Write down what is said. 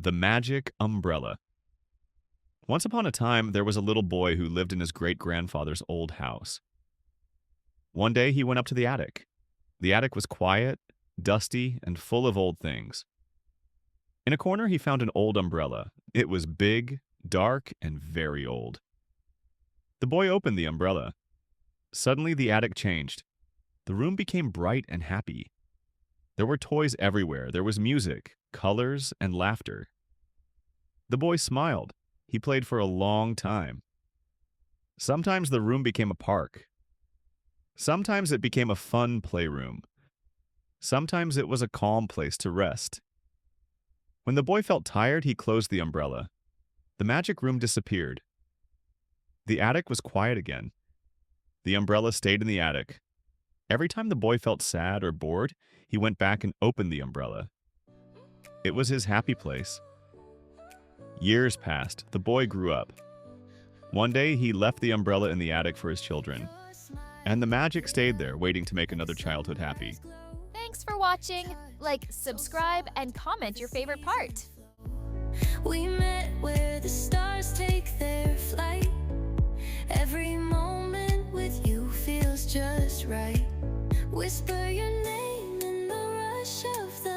The Magic Umbrella. Once upon a time, there was a little boy who lived in his great grandfather's old house. One day, he went up to the attic. The attic was quiet, dusty, and full of old things. In a corner, he found an old umbrella. It was big, dark, and very old. The boy opened the umbrella. Suddenly, the attic changed. The room became bright and happy. There were toys everywhere. There was music, colors, and laughter. The boy smiled. He played for a long time. Sometimes the room became a park. Sometimes it became a fun playroom. Sometimes it was a calm place to rest. When the boy felt tired, he closed the umbrella. The magic room disappeared. The attic was quiet again. The umbrella stayed in the attic. Every time the boy felt sad or bored, he went back and opened the umbrella. It was his happy place. Years passed. The boy grew up. One day, he left the umbrella in the attic for his children. And the magic stayed there, waiting to make another childhood happy. Thanks for watching. Like, subscribe, and comment your favorite part. We met where the stars take their flight. Every moment with you feels just right. Whisper your name in the rush of the